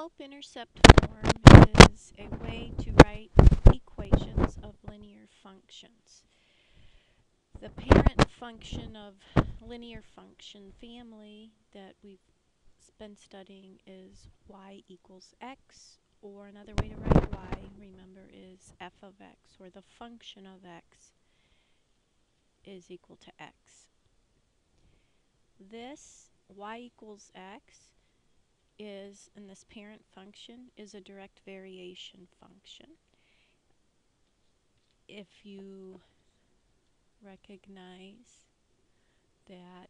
slope-intercept form is a way to write equations of linear functions. The parent function of linear function family that we've been studying is y equals x, or another way to write y, remember, is f of x, or the function of x is equal to x. This y equals x is, in this parent function, is a direct variation function. If you recognize that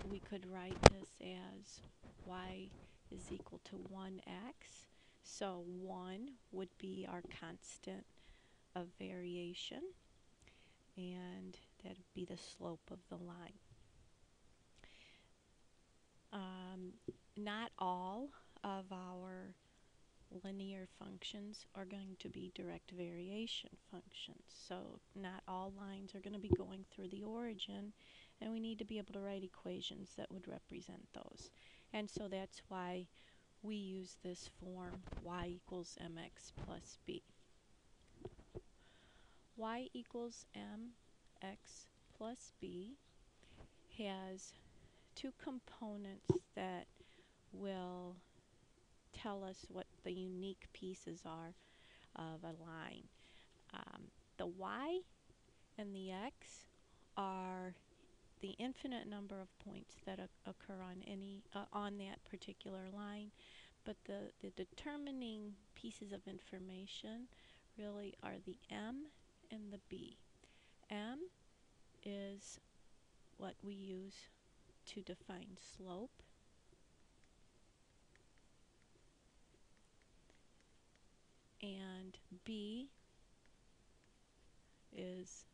we could write this as y is equal to 1x, so 1 would be our constant of variation, and that would be the slope of the line. Not all of our linear functions are going to be direct variation functions, so not all lines are going to be going through the origin, and we need to be able to write equations that would represent those. And so that's why we use this form y equals mx plus b. Y equals mx plus b has two components that will tell us what the unique pieces are of a line. The y and the x are the infinite number of points that occur on any on that particular line, but the determining pieces of information really are the m and the b. M is what we use to define slope, and b is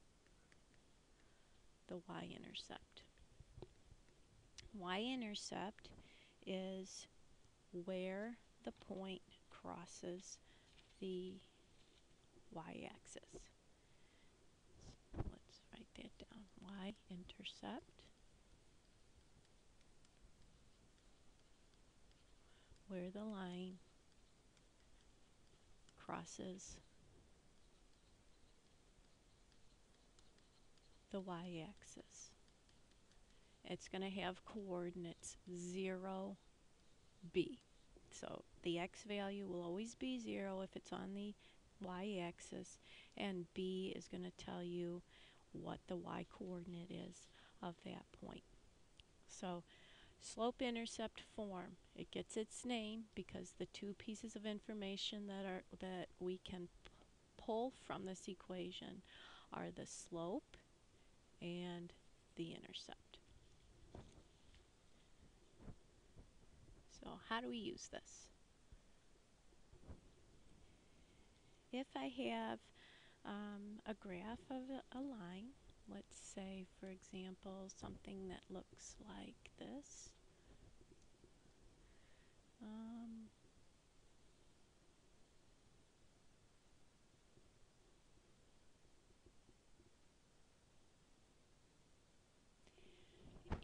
the y-intercept. Y-intercept is where the point crosses the y-axis. Let's write that down. Y-intercept, where the line crosses the y-axis. It's going to have coordinates 0, b. So the x value will always be 0 if it's on the y-axis, and b is going to tell you what the y-coordinate is of that point. So slope-intercept form, it gets its name because the two pieces of information that we can pull from this equation are the slope and the intercept. So how do we use this? If I have a graph of a line, let's say, for example, something that looks like this.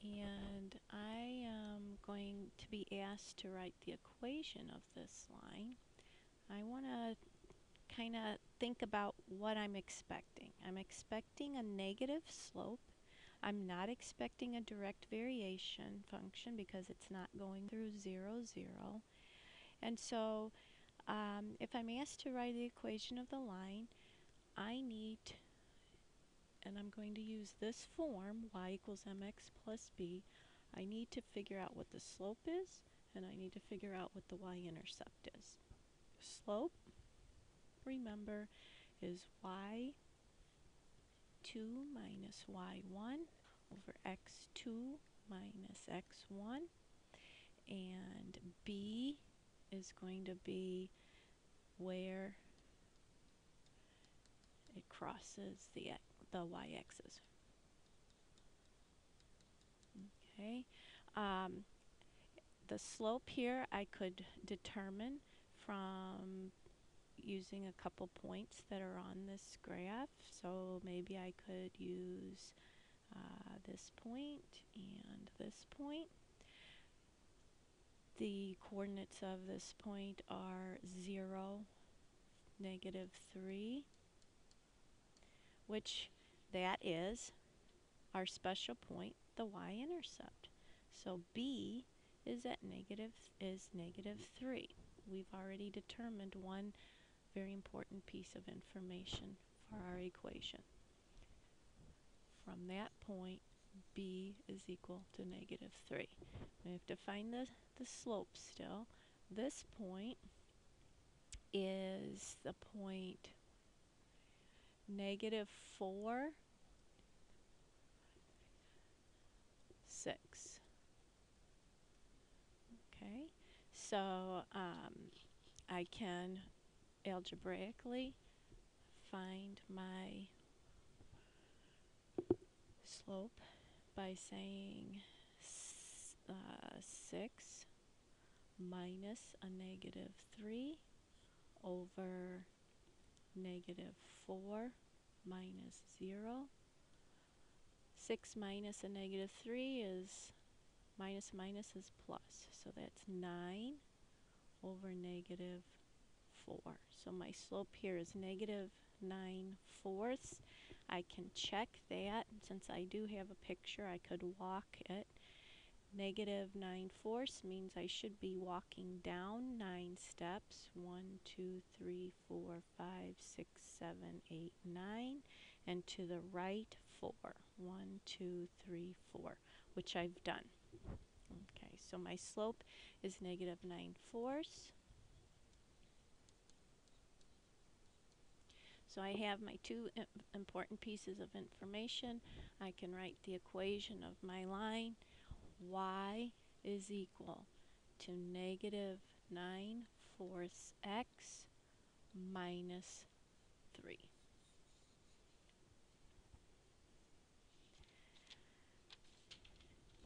And I am going to be asked to write the equation of this line. I want to kind of think about what I'm expecting. I'm expecting a negative slope. I'm not expecting a direct variation function because it's not going through 0, 0. And so if I'm asked to write the equation of the line, I need, and I'm going to use this form, y equals mx plus b, I need to figure out what the slope is, and I need to figure out what the y-intercept is. Slope, remember, is y2 minus y1 over x2 minus x1, and b is going to be where it crosses the y-axis. Okay. The slope here I could determine from using a couple points that are on this graph. So maybe I could use this point and this point. The coordinates of this point are 0, -3, which that is our special point, the y-intercept. So B is at -3. We've already determined one very important piece of information for our equation. From that point, B is equal to -3. We have to find the slope still. This point is the point -4, 6. Okay, so I can algebraically find my slope by saying 6 minus a -3 over -4 minus 0. 6 minus a -3 is minus minus is plus, so that's 9 over -4. So my slope here is -9/4. I can check that. Since I do have a picture, I could walk it. -9/4 means I should be walking down 9 steps. 1, 2, 3, 4, 5, 6, 7, 8, 9. And to the right, 4. 1, 2, 3, 4, which I've done. Okay, so my slope is -9/4. So I have my two important pieces of information. I can write the equation of my line. Y is equal to -9/4 x minus 3.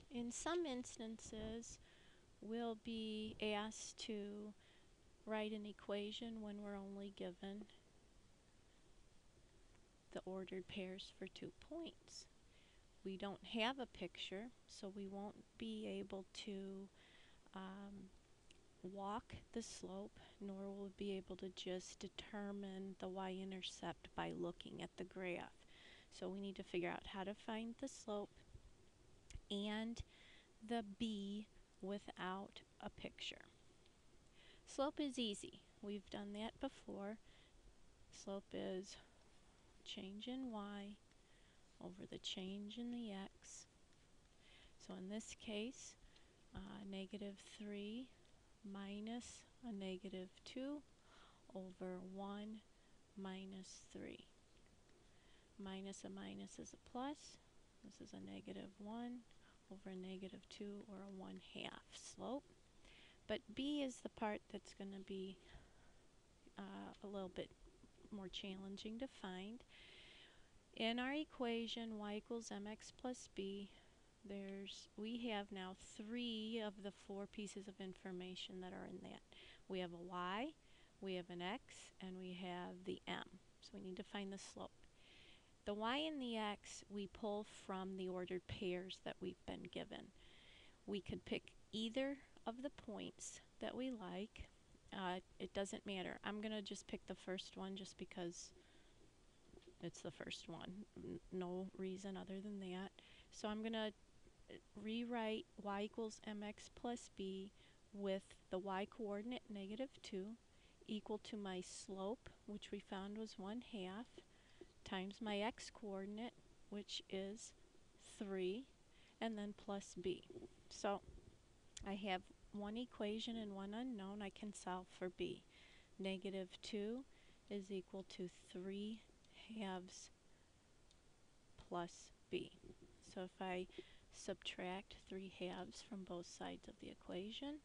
In some instances, we'll be asked to write an equation when we're only given the ordered pairs for 2 points. We don't have a picture, so we won't be able to walk the slope, nor will we be able to just determine the y-intercept by looking at the graph. So we need to figure out how to find the slope and the b without a picture. Slope is easy. We've done that before. Slope is change in y over the change in the x. So in this case, -3 minus a -2 over 1 minus 3. Minus a minus is a plus. This is a -1 over a -2, or a 1/2 slope. But b is the part that's going to be a little bit more challenging to find. In our equation y equals mx plus b, we have now 3 of the 4 pieces of information that are in that. We have a y, we have an x, and we have the m. So we need to find the slope. The y and the x we pull from the ordered pairs that we've been given. We could pick either of the points that we like. It doesn't matter. I'm going to just pick the first one just because it's the first one. No reason other than that. So I'm going to rewrite y equals mx plus b with the y coordinate -2 equal to my slope, which we found was 1/2, times my x coordinate, which is 3, and then plus b. So I have one equation and one unknown. I can solve for b. -2 is equal to 3/2 plus b. So if I subtract 3/2 from both sides of the equation,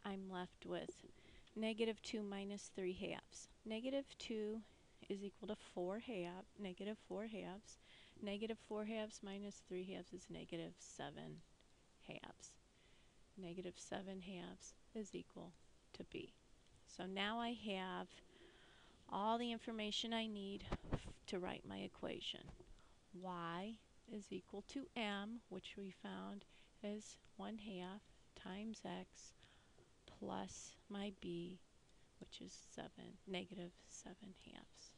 I'm left with -2 minus 3/2. -2 is equal to -4/2. -4/2 minus 3/2 is -7/2. -7/2 is equal to b. So now I have all the information I need to write my equation. Y is equal to m, which we found is 1/2 times x plus my b, which is 7, negative 7/2.